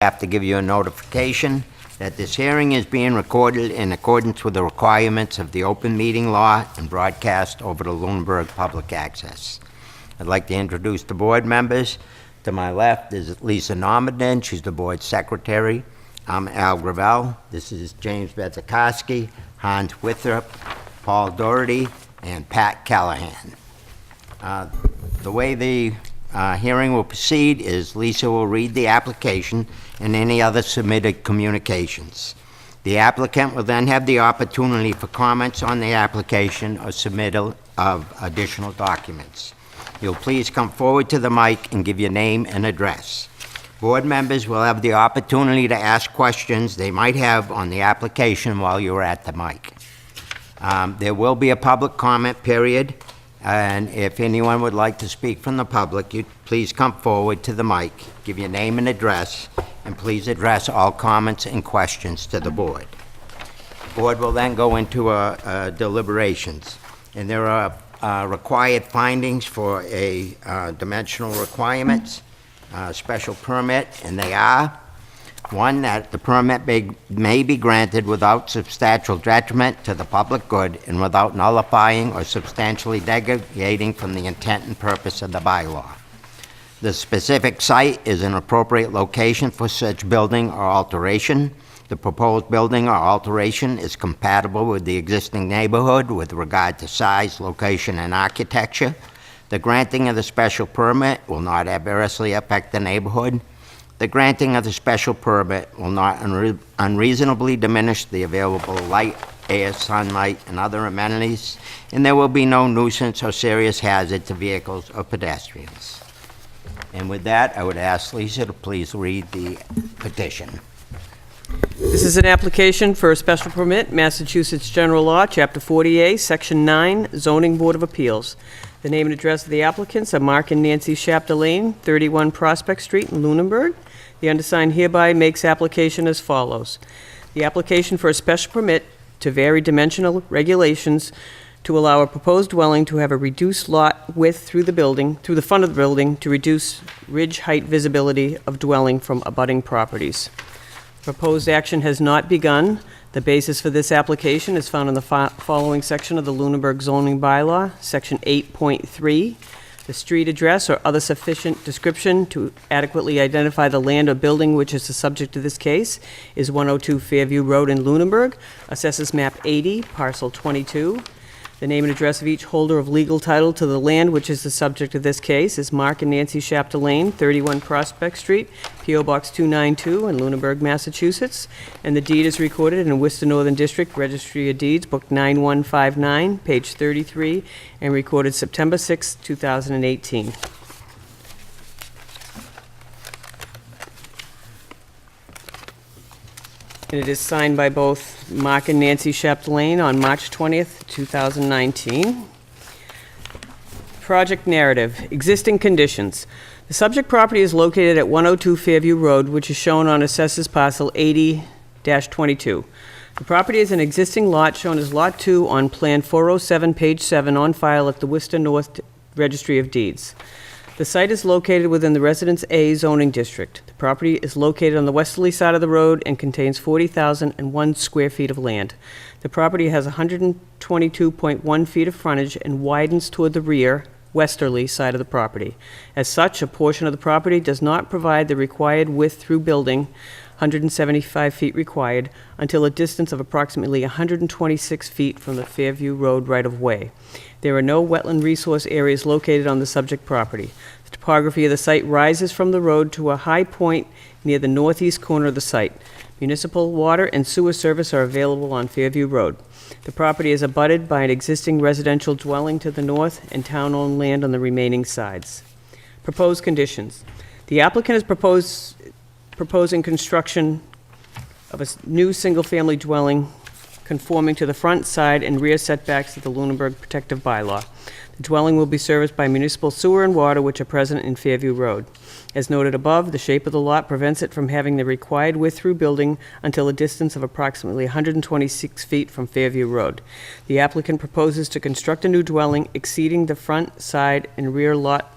have to give you a notification that this hearing is being recorded in accordance with the requirements of the open meeting law and broadcast over the Lunenburg Public Access. I'd like to introduce the board members. To my left is Lisa Normandin. She's the board secretary. I'm Al Gravel. This is James Bezikoski, Hans Withrop, Paul Doherty, and Pat Callahan. The way the hearing will proceed is Lisa will read the application and any other submitted communications. The applicant will then have the opportunity for comments on the application or submittal of additional documents. You'll please come forward to the mic and give your name and address. Board members will have the opportunity to ask questions they might have on the application while you're at the mic. There will be a public comment period, and if anyone would like to speak from the public, you please come forward to the mic, give your name and address, and please address all comments and questions to the board. The board will then go into deliberations, and there are required findings for a dimensional requirements, special permit, and they are: one, that the permit may be granted without substantial detriment to the public good and without nullifying or substantially deviating from the intent and purpose of the bylaw. The specific site is an appropriate location for such building or alteration. The proposed building or alteration is compatible with the existing neighborhood with regard to size, location, and architecture. The granting of the special permit will not adversely affect the neighborhood. The granting of the special permit will not unreasonably diminish the available light, air, sunlight, and other amenities, and there will be no nuisance or serious hazard to vehicles or pedestrians. And with that, I would ask Lisa to please read the petition. This is an application for a special permit, Massachusetts General Law, Chapter 40A, Section 9, Zoning Board of Appeals. The name and address of the applicants are Mark and Nancy Chapdelaine, 31 Prospect Street in Lunenburg. The undersigned hereby makes application as follows. The application for a special permit to vary dimensional regulations to allow a proposed dwelling to have a reduced lot width through the front of the building to reduce ridge height visibility of dwelling from abutting properties. Proposed action has not begun. The basis for this application is found in the following section of the Lunenburg zoning bylaw, Section 8.3. The street address or other sufficient description to adequately identify the land or building which is the subject of this case is 102 Fairview Road in Lunenburg, Assessors Map 80, Parcel 22. The name and address of each holder of legal title to the land which is the subject of this case is Mark and Nancy Chapdelaine, 31 Prospect Street, P.O. Box 292 in Lunenburg, Massachusetts. And the deed is recorded in Worcester Northern District Registry of Deeds, Book 9159, page 33, and recorded September 6, 2018. And it is signed by both Mark and Nancy Chapdelaine on March 20th, 2019. Project narrative, existing conditions. The subject property is located at 102 Fairview Road, which is shown on Assessors Parcel 80-22. The property is an existing lot shown as Lot 2 on Plan 407, page 7, on file at the Worcester North Registry of Deeds. The site is located within the Residence A zoning district. The property is located on the westerly side of the road and contains 40,001 square feet of land. The property has 122.1 feet of frontage and widens toward the rear, westerly side of the property. As such, a portion of the property does not provide the required width through building, 175 feet required, until a distance of approximately 126 feet from the Fairview Road right-of-way. There are no wetland resource areas located on the subject property. The topography of the site rises from the road to a high point near the northeast corner of the site. Municipal water and sewer service are available on Fairview Road. The property is abutted by an existing residential dwelling to the north and town-owned land on the remaining sides. Proposed conditions. The applicant is proposing construction of a new single-family dwelling conforming to the front, side, and rear setbacks of the Lunenburg Protective Bylaw. The dwelling will be serviced by municipal sewer and water, which are present in Fairview Road. As noted above, the shape of the lot prevents it from having the required width through building until a distance of approximately 126 feet from Fairview Road. The applicant proposes to construct a new dwelling exceeding the front, side, and rear lot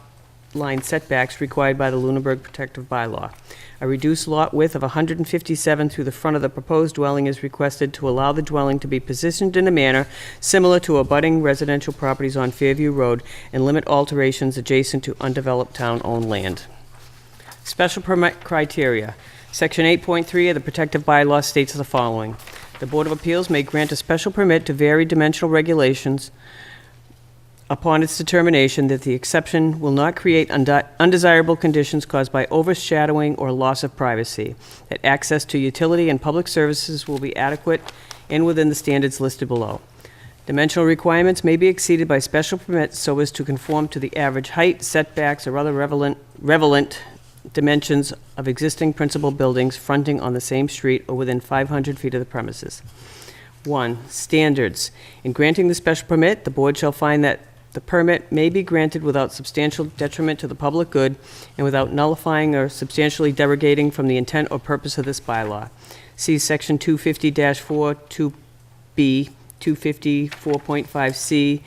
line setbacks required by the Lunenburg Protective Bylaw. A reduced lot width of 157 through the front of the proposed dwelling is requested to allow the dwelling to be positioned in a manner similar to abutting residential properties on Fairview Road and limit alterations adjacent to undeveloped town-owned land. Special permit criteria. Section 8.3 of the Protective Bylaw states the following. The Board of Appeals may grant a special permit to vary dimensional regulations upon its determination that the exception will not create undesirable conditions caused by overshadowing or loss of privacy, that access to utility and public services will be adequate and within the standards listed below. Dimensional requirements may be exceeded by special permits so as to conform to the average height, setbacks, or other relevant dimensions of existing principal buildings fronting on the same street or within 500 feet of the premises. 1. Standards. In granting the special permit, the board shall find that the permit may be granted without substantial detriment to the public good and without nullifying or substantially derogating from the intent or purpose of this bylaw. See Section 250-4, 2B, 250-4.5C,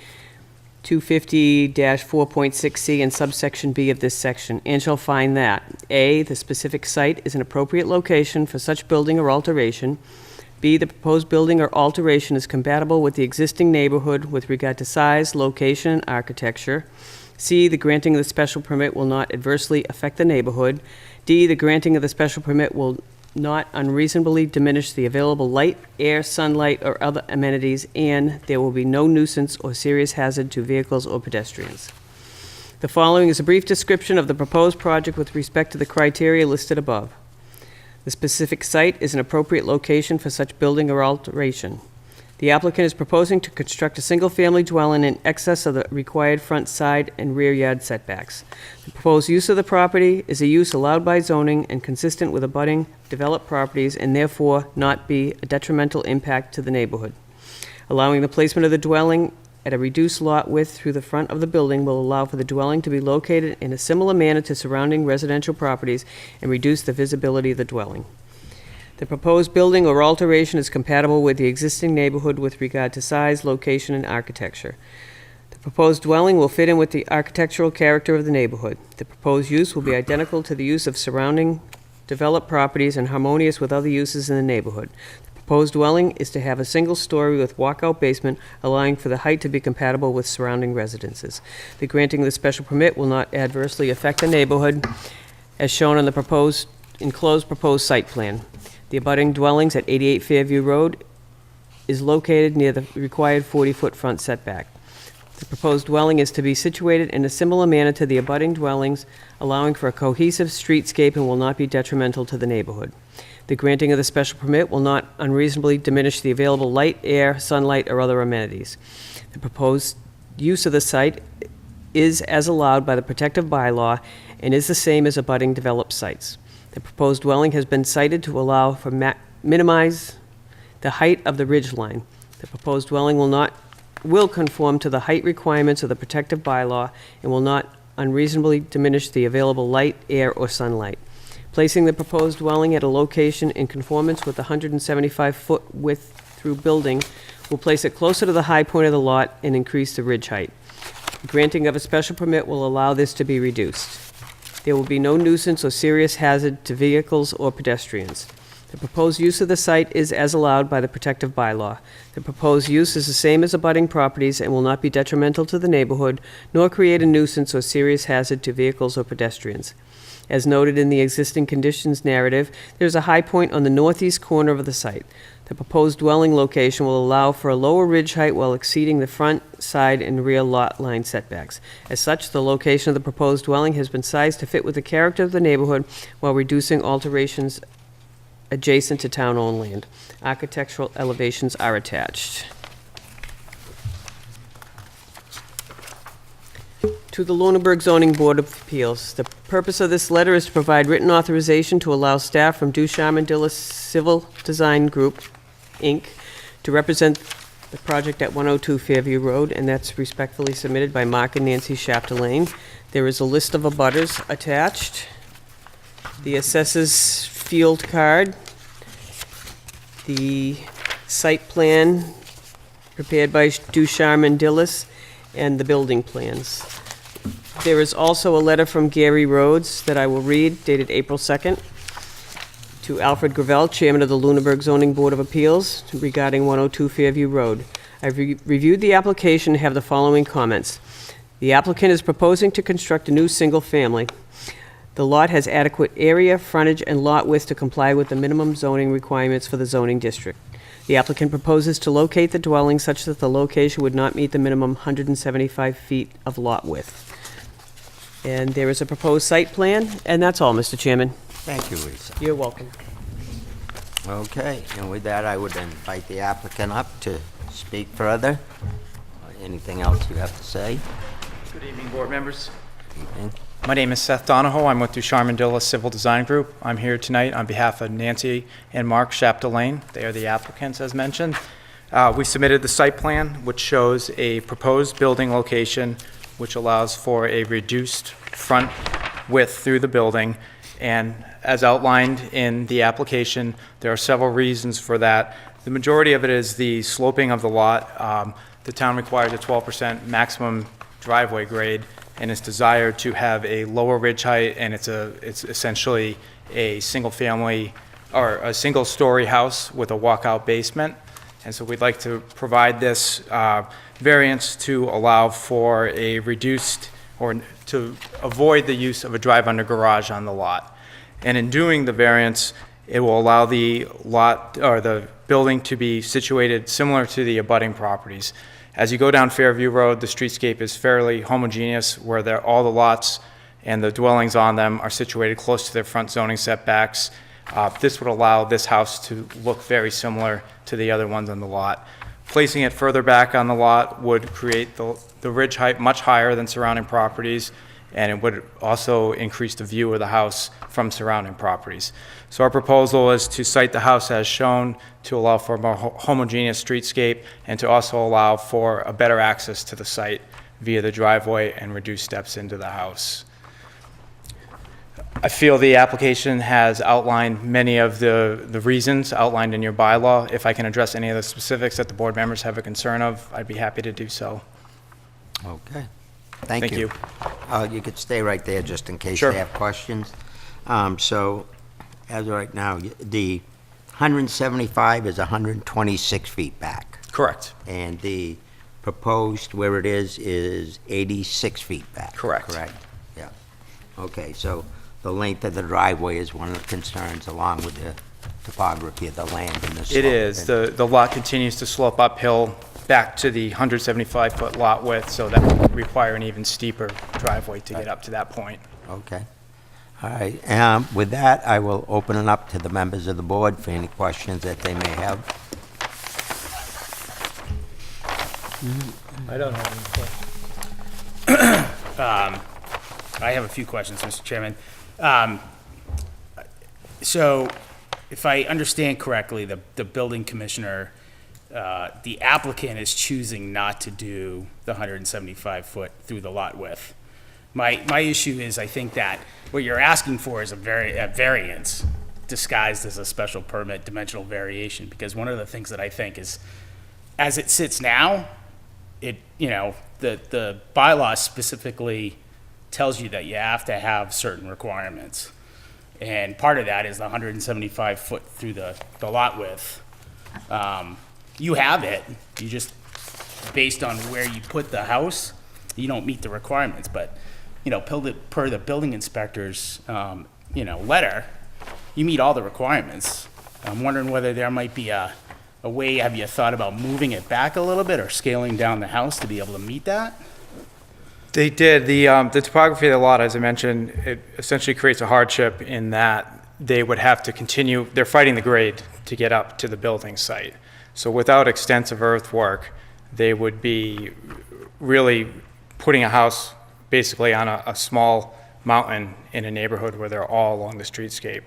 250-4.6C, and subsection B of this section, and shall find that A, the specific site is an appropriate location for such building or alteration, B, the proposed building or alteration is compatible with the existing neighborhood with regard to size, location, and architecture. C, the granting of the special permit will not adversely affect the neighborhood. D, the granting of the special permit will not unreasonably diminish the available light, air, sunlight, or other amenities, and there will be no nuisance or serious hazard to vehicles or pedestrians. The following is a brief description of the proposed project with respect to the criteria listed above. The specific site is an appropriate location for such building or alteration. The applicant is proposing to construct a single-family dwelling in excess of the required front, side, and rear yard setbacks. The proposed use of the property is a use allowed by zoning and consistent with abutting developed properties and therefore not be a detrimental impact to the neighborhood. Allowing the placement of the dwelling at a reduced lot width through the front of the building will allow for the dwelling to be located in a similar manner to surrounding residential properties and reduce the visibility of the dwelling. The proposed building or alteration is compatible with the existing neighborhood with regard to size, location, and architecture. The proposed dwelling will fit in with the architectural character of the neighborhood. The proposed use will be identical to the use of surrounding developed properties and harmonious with other uses in the neighborhood. The proposed dwelling is to have a single story with walkout basement, allowing for the height to be compatible with surrounding residences. The granting of the special permit will not adversely affect the neighborhood, as shown on the enclosed proposed site plan. The abutting dwellings at 88 Fairview Road is located near the required 40-foot front setback. The proposed dwelling is to be situated in a similar manner to the abutting dwellings, allowing for a cohesive streetscape and will not be detrimental to the neighborhood. The granting of the special permit will not unreasonably diminish the available light, air, sunlight, or other amenities. The proposed use of the site is as allowed by the protective bylaw and is the same as abutting developed sites. The proposed dwelling has been sited to allow for minimize the height of the ridge line. The proposed dwelling will conform to the height requirements of the protective bylaw and will not unreasonably diminish the available light, air, or sunlight. Placing the proposed dwelling at a location in conformance with the 175-foot width through building will place it closer to the high point of the lot and increase the ridge height. Granting of a special permit will allow this to be reduced. There will be no nuisance or serious hazard to vehicles or pedestrians. The proposed use of the site is as allowed by the protective bylaw. The proposed use is the same as abutting properties and will not be detrimental to the neighborhood, nor create a nuisance or serious hazard to vehicles or pedestrians. As noted in the existing conditions narrative, there is a high point on the northeast corner of the site. The proposed dwelling location will allow for a lower ridge height while exceeding the front, side, and rear lot line setbacks. As such, the location of the proposed dwelling has been sized to fit with the character of the neighborhood while reducing alterations adjacent to town-owned land. Architectural elevations are attached. To the Lunenburg Zoning Board of Appeals. The purpose of this letter is to provide written authorization to allow staff from Ducharme and Dillis Civil Design Group, Inc., to represent the project at 102 Fairview Road, and that's respectfully submitted by Mark and Nancy Chapdelaine. There is a list of abutters attached, the assessor's field card, the site plan prepared by Ducharme and Dillis, and the building plans. There is also a letter from Gary Rhodes that I will read, dated April 2nd, to Alfred Gravel, Chairman of the Lunenburg Zoning Board of Appeals, regarding 102 Fairview Road. I've reviewed the application and have the following comments. The applicant is proposing to construct a new single-family. The lot has adequate area, frontage, and lot width to comply with the minimum zoning requirements for the zoning district. The applicant proposes to locate the dwelling such that the location would not meet the minimum 175 feet of lot width. And there is a proposed site plan, and that's all, Mr. Chairman. Thank you, Lisa. You're welcome. Okay, and with that, I would invite the applicant up to speak further. Anything else you have to say? Good evening, board members. Evening. My name is Seth Donahoe. I'm with Ducharme Mandela Civil Design Group. I'm here tonight on behalf of Nancy and Mark Chapdelaine. They are the applicants, as mentioned. We submitted the site plan, which shows a proposed building location, which allows for a reduced front width through the building. And as outlined in the application, there are several reasons for that. The majority of it is the sloping of the lot. The town requires a 12% maximum driveway grade, and it's desired to have a lower ridge height, and it's essentially a single-family or a single-story house with a walkout basement. And so we'd like to provide this variance to allow for a reduced, or to avoid the use of a drive-under garage on the lot. And in doing the variance, it will allow the lot, or the building, to be situated similar to the abutting properties. As you go down Fairview Road, the streetscape is fairly homogeneous, where all the lots and the dwellings on them are situated close to their front zoning setbacks. This would allow this house to look very similar to the other ones on the lot. Placing it further back on the lot would create the ridge height much higher than surrounding properties, and it would also increase the view of the house from surrounding properties. So our proposal is to site the house as shown, to allow for a more homogeneous streetscape, and to also allow for a better access to the site via the driveway and reduced steps into the house. I feel the application has outlined many of the reasons outlined in your bylaw. If I can address any of the specifics that the board members have a concern of, I'd be happy to do so. Okay. Thank you. Thank you. You could stay right there just in case Sure. they have questions. So, as of right now, the 175 is 126 feet back, Correct. and the proposed where it is 86 feet back. Correct. Correct, yeah. Okay, so the length of the driveway is one of the concerns, along with the topography of the land and the slope. It is. The lot continues to slope uphill back to the 175-foot lot width, so that would require an even steeper driveway to get up to that point. Okay. All right, with that, I will open it up to the members of the board for any questions that they may have. I don't have any questions. I have a few questions, Mr. Chairman. So, if I understand correctly, the building commissioner, the applicant is choosing not to do the 175-foot through the lot width. My issue is, I think that what you're asking for is a variance disguised as a special permit dimensional variation, because one of the things that I think is, as it sits now, the bylaw specifically tells you that you have to have certain requirements. And part of that is the 175 foot through the lot width. You have it, you just, based on where you put the house, you don't meet the requirements, but, per the building inspector's, letter, you meet all the requirements. I'm wondering whether there might be a way, have you thought about moving it back a little bit or scaling down the house to be able to meet that? They did. The topography of the lot, as I mentioned, it essentially creates a hardship in that they would have to continue, they're fighting the grade to get up to the building site. So without extensive earthwork, they would be really putting a house basically on a small mountain in a neighborhood where they're all along the streetscape.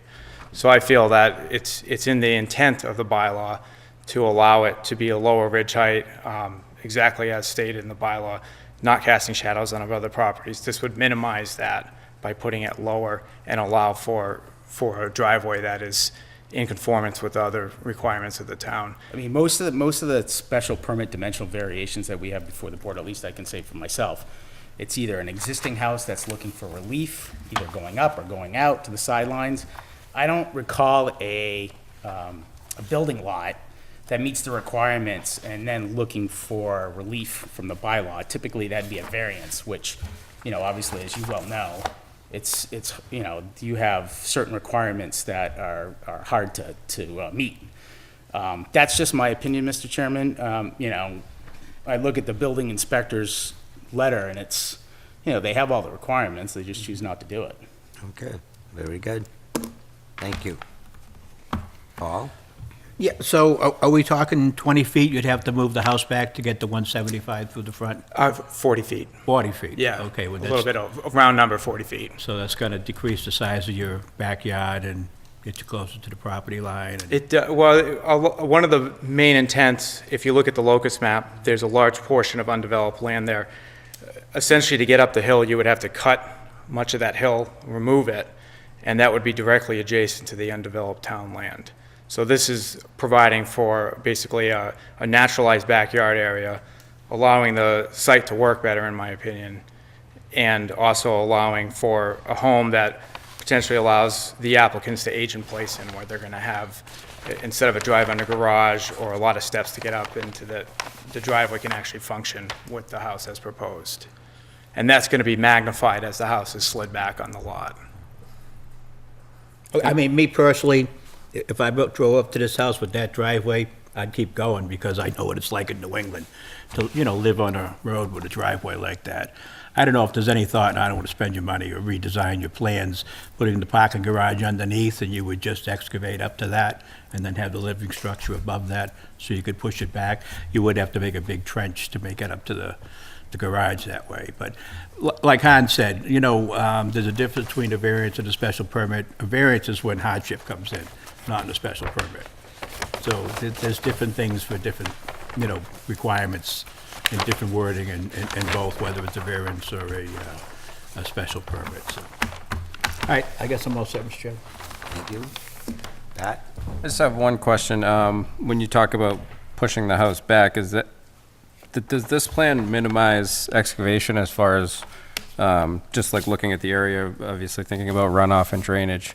So I feel that it's in the intent of the bylaw to allow it to be a lower ridge height, exactly as stated in the bylaw, not casting shadows on other properties. This would minimize that by putting it lower and allow for a driveway that is in conformance with other requirements of the town. I mean, most of the special permit dimensional variations that we have before the board, at least I can say for myself, It's either an existing house that's looking for relief, either going up or going out to the sidelines. I don't recall a building lot that meets the requirements and then looking for relief from the bylaw. Typically, that'd be a variance, which, obviously, as you well know, it's you have certain requirements that are hard to meet. That's just my opinion, Mr. Chairman. I look at the building inspector's letter, and it's, they have all the requirements, they just choose not to do it. Okay, very good. Thank you. Paul? Yeah, so are we talking 20 feet? You'd have to move the house back to get the 175 through the front? 40 feet. 40 feet? Yeah. Okay, well, A little that's, bit of round number, 40 feet. so that's going to decrease the size of your backyard and get you closer to the property line? and- One of the main intents, if you look at the locust map, there's a large portion of undeveloped land there. Essentially, to get up the hill, you would have to cut much of that hill, remove it, and that would be directly adjacent to the undeveloped town land. So this is providing for basically a naturalized backyard area, allowing the site to work better, in my opinion, and also allowing for a home that potentially allows the applicants to age in place in, where they're going to have, instead of a drive-under garage or a lot of steps to get up into the driveway, can actually function with the house as proposed. And that's going to be magnified as the house is slid back on the lot. I mean, me personally, if I drove up to this house with that driveway, I'd keep going because I know what it's like in New England to, live on a road with a driveway like that. I don't know if there's any thought, and I don't want to spend your money or redesign your plans, putting the parking garage underneath, and you would just excavate up to that and then have the living structure above that so you could push it back. You would have to make a big trench to make it up to the garage that way. But like Hans said, there's a difference between a variance and a special permit. A variance is when hardship comes in, not in a special permit. So there's different things for different, requirements and different wording in both, whether it's a variance or a special permit, so. All right, I guess I'm all set, Mr. Chairman. Thank you. Pat? I just have one question. When you talk about pushing the house back, does this plan minimize excavation as far as, just like looking at the area, obviously thinking about runoff and drainage?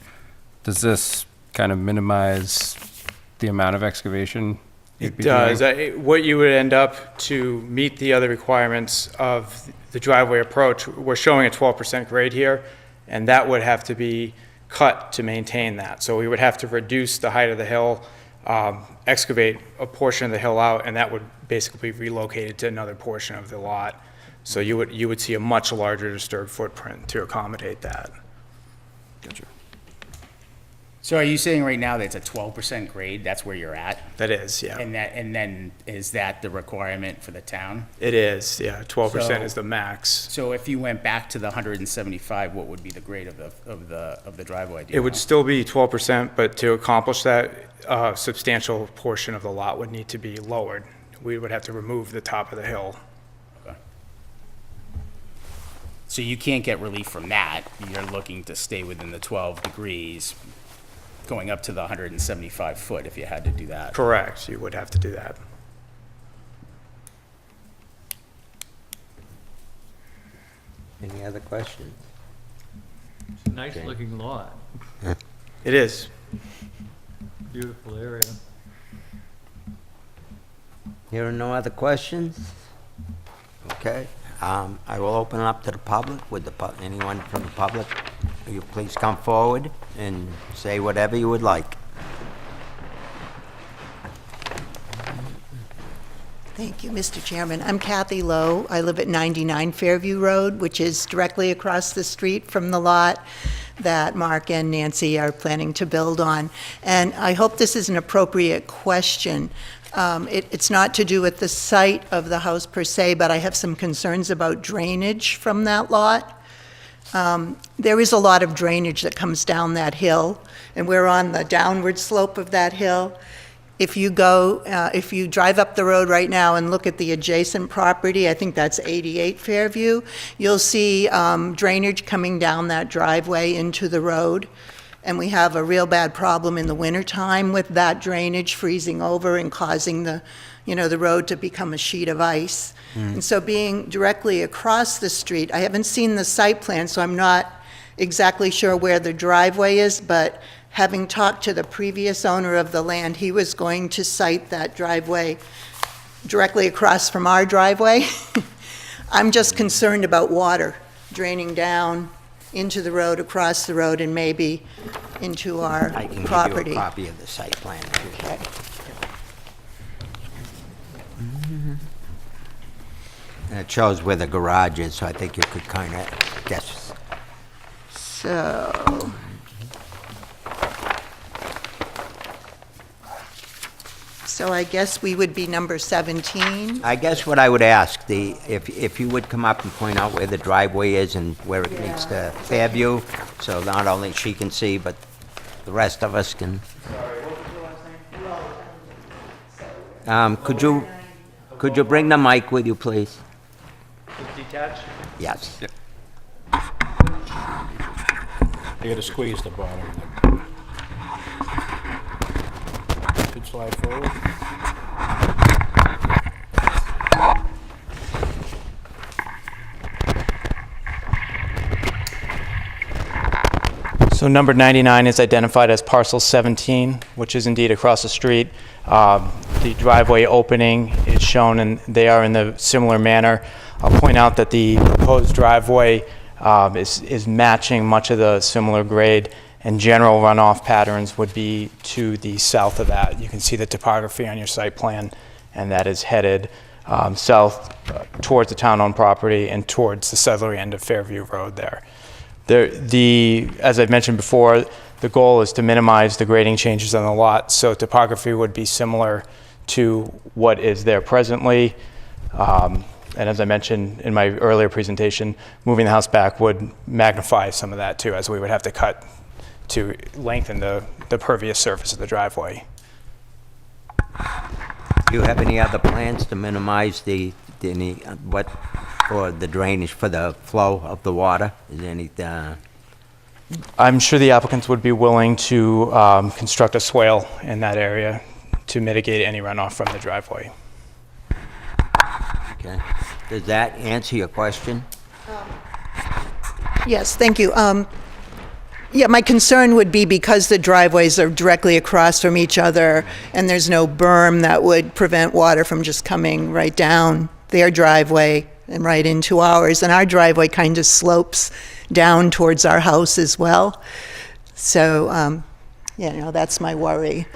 Does this kind of minimize the amount of excavation? It does. What you would end up, to meet the other requirements of the driveway approach, we're showing a 12% grade here, and that would have to be cut to maintain that. So we would have to reduce the height of the hill, excavate a portion of the hill out, and that would basically be relocated to another portion of the lot. So you would see a much larger disturbed footprint to accommodate that. Gotcha. So are you saying right now that it's a 12% grade, that's where you're at? That is, yeah. And then is that the requirement for the town? It is, yeah. 12% So- is the max. So if you went back to the 175, what would be the grade of the driveway? Do you It would know? still be 12%, but to accomplish that, a substantial portion of the lot would need to be lowered. We would have to remove the top of the hill. So you can't get relief from that. You're looking to stay within the 12 degrees, going up to the 175 foot if you had to do that. Correct, you would have to do that. Any other questions? It's a nice-looking lot, It is. beautiful area. Here are no other questions? Okay, I will open it up to the public. Would anyone from the public, will you please come forward and say whatever you would like? Thank you, Mr. Chairman. I'm Kathy Lowe. I live at 99 Fairview Road, which is directly across the street from the lot that Mark and Nancy are planning to build on. And I hope this is an appropriate question. It's not to do with the site of the house per se, but I have some concerns about drainage from that lot. There is a lot of drainage that comes down that hill, and we're on the downward slope of that hill. If you drive up the road right now and look at the adjacent property, I think that's 88 Fairview, you'll see drainage coming down that driveway into the road. And we have a real bad problem in the wintertime with that drainage freezing over and causing the road to become a sheet of ice. And so being directly across the street, I haven't seen the site plan, so I'm not exactly sure where the driveway is, but having talked to the previous owner of the land, he was going to site that driveway directly across from our driveway. I'm just concerned about water draining down into the road, across the road, and maybe into our I can give you property. a copy of the site plan. Okay. And it shows where the garage is, so I think you could kind of guess. So I guess we would be number 17. I guess what I would ask, if you would come up and point out where the driveway is and where it meets the Fairview, so not only she can see, but the rest of us can. Could you bring the mic with you, please? Detached? Yes. You gotta squeeze the bottom. Could slide forward. So number 99 is identified as parcel 17, which is indeed across the street. The driveway opening is shown, and they are in the similar manner. I'll point out that the proposed driveway is matching much of the similar grade, and general runoff patterns would be to the south of that. You can see the topography on your site plan, and that is headed south towards the town-owned property and towards the southerly end of Fairview Road there. As I've mentioned before, the goal is to minimize the grading changes on the lot, so topography would be similar to what is there presently. And as I mentioned in my earlier presentation, moving the house back would magnify some of that too, as we would have to cut to lengthen the pervious surface of the driveway. Do you have any other plans to minimize or the drainage for the flow of the water? Is there any, I'm sure the applicants would be willing to construct a swale in that area to mitigate any runoff from the driveway. okay. Does that answer your question? Yes, thank you. Yeah, my concern would be because the driveways are directly across from each other and there's no berm that would prevent water from just coming right down their driveway and right into ours. And our driveway kind of slopes down towards our house as well. So, that's my worry.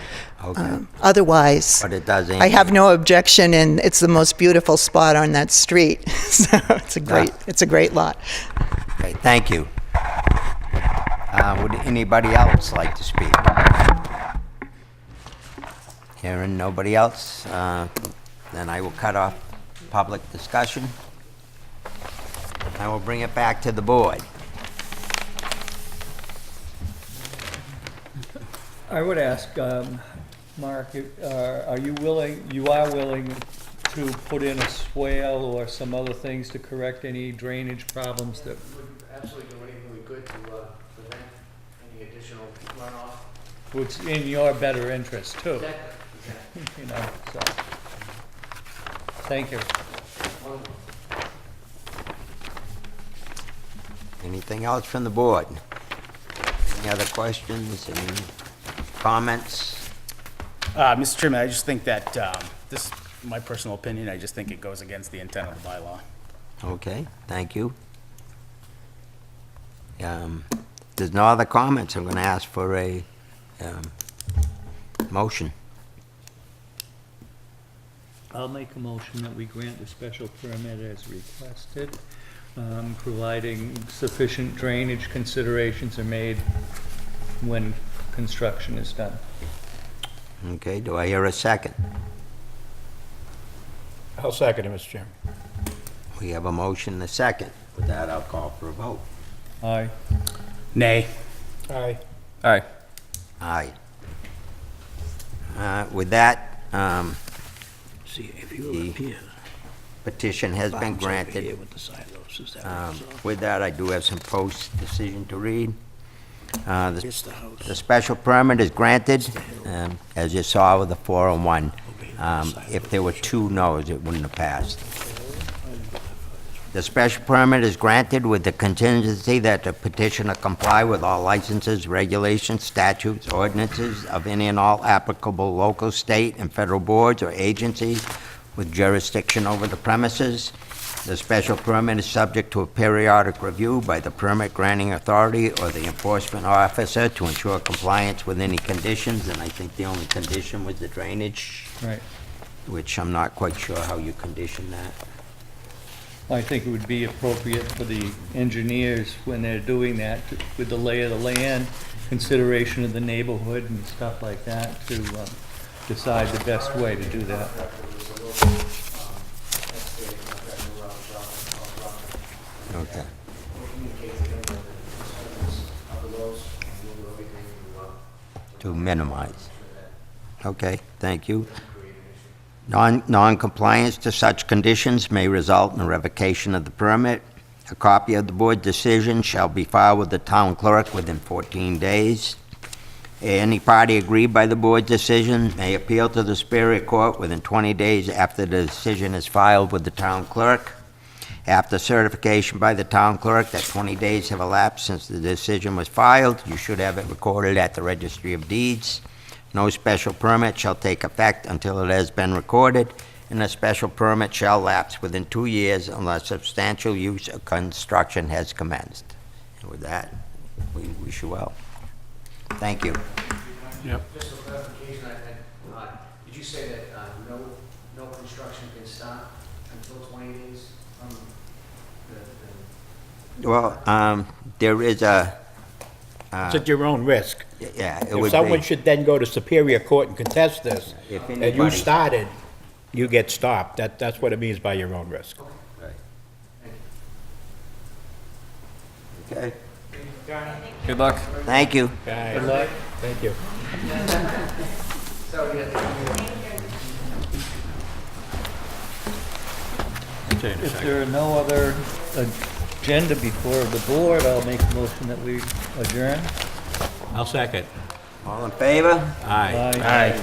Okay. Otherwise, But it does I answer. have no objection, and it's the most beautiful spot on that street. So it's a great lot. Okay, thank you. Would anybody else like to speak? Hearing nobody else, then I will cut off public discussion. I will bring it back to the board. I would ask, Mark, are you willing to put in a swale or some other things to correct any drainage problems that? Absolutely do anything we could to prevent any additional runoff. It's in your better interest too, Exactly. so. Thank you. Anything else from the board? Any other questions, any comments? Mr. Chairman, I just think that, this is my personal opinion, I just think it goes against the intent of the bylaw. Okay, thank you. There's no other comments, I'm going to ask for a motion. I'll make a motion that we grant the special permit as requested, providing sufficient drainage considerations are made when construction is done. Okay, do I hear a second? I'll second it, Mr. Chairman. We have a motion and a second. With that, I'll call for a vote. Aye. Nay. Aye. Aye. Aye. With that, See, if you The were up here, petition has been bounce over granted. here with the silos, is that what it's With that, I do have some post-decision to read. The special permit is granted, as you saw with the 401. If there were 2 no's, it wouldn't have passed. The special permit is granted with the contingency that the petitioner comply with all licenses, regulations, statutes, ordinances of any and all applicable local, state, and federal boards or agencies with jurisdiction over the premises. The special permit is subject to a periodic review by the permit granting authority or the enforcement officer to ensure compliance with any conditions, and I think the only condition was the drainage, Right. which I'm not quite sure how you condition that. I think it would be appropriate for the engineers, when they're doing that, with the lay of the land, consideration of the neighborhood and stuff like that, to decide the best way to do that. Okay. To minimize. Okay, thank you. Non-compliance to such conditions may result in revocation of the permit. A copy of the board decision shall be filed with the town clerk within 14 days. Any party aggrieved by the board decision may appeal to the Superior Court within 20 days after the decision is filed with the town clerk. After certification by the town clerk that 20 days have elapsed since the decision was filed, you should have it recorded at the Registry of Deeds. No special permit shall take effect until it has been recorded, and a special permit shall lapse within 2 years unless substantial use of construction has commenced. And with that, we wish you well. Thank you. Just for clarification, did you say that no construction can start until 20 days from the... Well, there is a, It's at your own risk. yeah, it If would someone be, should then go to Superior Court and contest this, If and you anybody- started, you get stopped. That's what it means by your own risk. okay, Good luck. thank you. Good luck. Thank you. If there are no other agenda before the board, I'll make a motion that we adjourn. I'll second. All in favor? Aye. Aye.